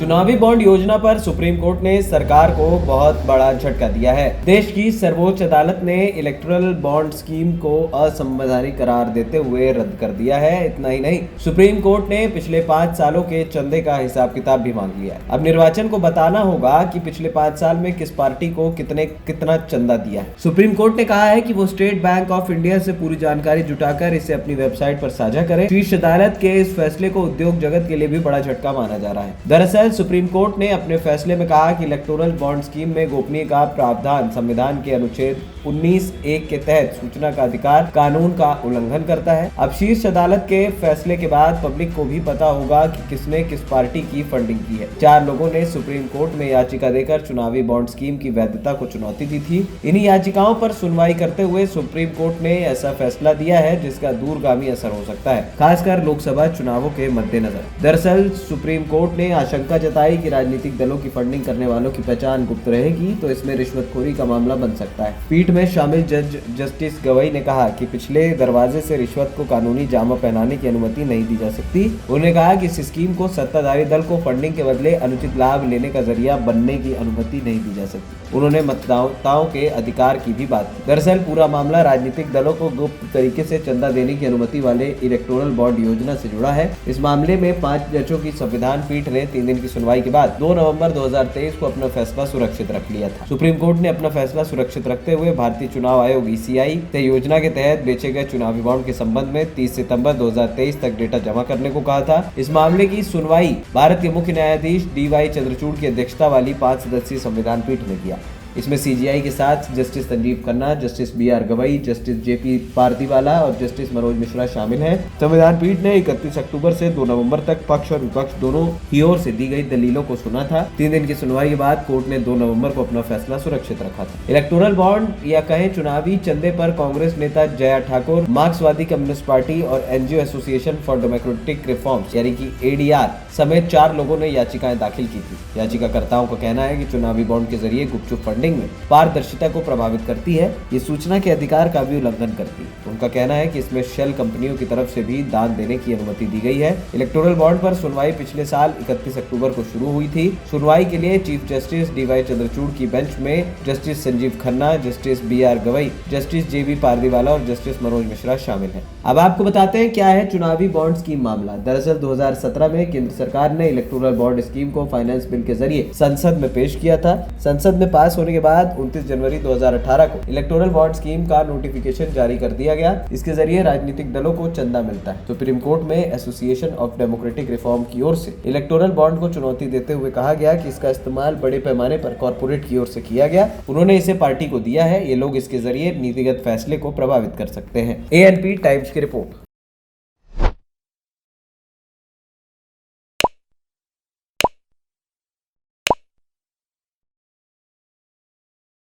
चुनावी बॉन्ड योजना पर सुप्रीम कोर्ट ने सरकार को बहुत बड़ा झटका दिया है। देश की सर्वोच्च अदालत ने इलेक्टोरल बॉन्ड स्कीम को असंवैधानिक करार देते हुए रद्द कर दिया है। इतना ही नहीं, सुप्रीम कोर्ट ने पिछले 5 सालों के चंदे का हिसाब किताब भी मांग लिया है। अब निर्वाचन को बताना होगा कि पिछले 5 साल में किस पार्टी को कितना चंदा दिया है। सुप्रीम कोर्ट ने कहा है कि वो स्टेट बैंक ऑफ इंडिया से पूरी जानकारी जुटाकर इसे अपनी वेबसाइट पर साझा करे। शीर्ष अदालत के इस फैसले को उद्योग जगत के लिए भी बड़ा झटका माना जा रहा है। दरअसल सुप्रीम कोर्ट ने अपने फैसले में कहा कि इलेक्टोरल बॉन्ड स्कीम में गोपनीय का प्रावधान संविधान के अनुच्छेद 19(1) के तहत सूचना का अधिकार कानून का उल्लंघन करता है। अब शीर्ष अदालत के फैसले के बाद पब्लिक को भी पता होगा कि किसने किस पार्टी की फंडिंग की है। 4 लोगों ने सुप्रीम कोर्ट में याचिका देकर चुनावी बॉन्ड स्कीम की वैधता को चुनौती दी थी। इन्हीं याचिकाओं पर सुनवाई करते हुए सुप्रीम कोर्ट ने ऐसा फैसला दिया है जिसका दूरगामी असर हो सकता है, खासकर लोकसभा चुनावों के मद्देनजर। दरअसल सुप्रीम कोर्ट ने आशंका जताई कि राजनीतिक दलों की फंडिंग करने वालों की पहचान गुप्त रहेगी तो इसमें रिश्वतखोरी का मामला बन सकता है। पीठ में शामिल जज जस्टिस गवई ने कहा कि पिछले दरवाजे से रिश्वत को कानूनी जामा पहनाने की अनुमति नहीं दी जा सकती। उन्होंने कहा कि इस स्कीम को सत्ताधारी दल को फंडिंग के बदले अनुचित लाभ लेने का जरिया बनने की अनुमति नहीं दी जा सकती। उन्होंने मतदाताओं के अधिकार की भी बात की। दरअसल पूरा मामला राजनीतिक दलों को गुप्त तरीके से चंदा देने की अनुमति वाले इलेक्टोरल बॉन्ड योजना से जुड़ा है। इस मामले में 5 जजों की संविधान पीठ ने 3 दिन की सुनवाई के बाद 2 नवंबर 2023 को अपना फैसला सुरक्षित रख लिया था। सुप्रीम कोर्ट ने अपना फैसला सुरक्षित रखते हुए भारतीय चुनाव आयोग (ECI) से योजना के तहत बेचे गए चुनावी बॉन्ड के संबंध में 30 सितंबर 2023 तक डेटा जमा करने को कहा था। इस मामले की सुनवाई भारत के मुख्य न्यायाधीश DY चंद्रचूड़ की अध्यक्षता वाली 5 सदस्यीय संविधान पीठ ने किया। इसमें CGI के साथ justice Sanjeev Khanna, justice BR Gavai, justice JP Pardiwala और जस्टिस मनोज मिश्रा शामिल हैं। संविधान पीठ ने 31 अक्टूबर से 2 नवंबर तक पक्ष और विपक्ष दोनों की ओर से दी गई दलीलों को सुना था। 3 दिन की सुनवाई के बाद कोर्ट ने 2 नवंबर को अपना फैसला सुरक्षित रखा था। इलेक्टोरल बॉन्ड या कहें चुनावी चंदे पर कांग्रेस नेता जया ठाकुर, मार्क्सवादी कम्युनिस्ट पार्टी और NGO association for democratic reforms यानी कि ADR समेत 4 लोगों ने याचिकाएं दाखिल की थी। याचिकाकर्ताओं का कहना है कि चुनावी बॉन्ड के जरिए गुपचुप फंडिंग में पारदर्शिता को प्रभावित करती है, ये सूचना के अधिकार का भी उल्लंघन करती है। उनका कहना है कि इसमें शेल कंपनियों की तरफ से भी दान देने की अनुमति दी गई है। इलेक्टोरल बॉन्ड पर सुनवाई पिछले साल 31 अक्टूबर को शुरू हुई थी। सुनवाई के लिए चीफ जस्टिस DY चंद्रचूड़ की बेंच में justice Sanjeev Khanna, justice BR Gavai, justice JP Pardiwala और जस्टिस मनोज मिश्रा शामिल हैं। अब आपको बताते हैं क्या है चुनावी बॉन्ड स्कीम मामला। दरअसल 2017 में केंद्र सरकार ने इलेक्टोरल बॉन्ड स्कीम को फाइनेंस बिल के जरिए संसद में पेश किया था। संसद में पास होने के बाद 29 जनवरी 2018 को इलेक्टोरल बॉन्ड स्कीम का नोटिफिकेशन जारी कर दिया गया। इसके जरिए राजनीतिक दलों को चंदा मिलता है। सुप्रीम कोर्ट में एसोसिएशन ऑफ डेमोक्रेटिक रिफॉर्म की ओर से इलेक्टोरल बॉन्ड को चुनौती देते हुए कहा गया कि इसका इस्तेमाल बड़े पैमाने पर कॉर्पोरेट की ओर से किया गया। उन्होंने इसे पार्टी को दिया है। ये लोग इसके जरिए नीतिगत फैसले को प्रभावित कर सकते हैं। ANP टाइम्स की रिपोर्ट।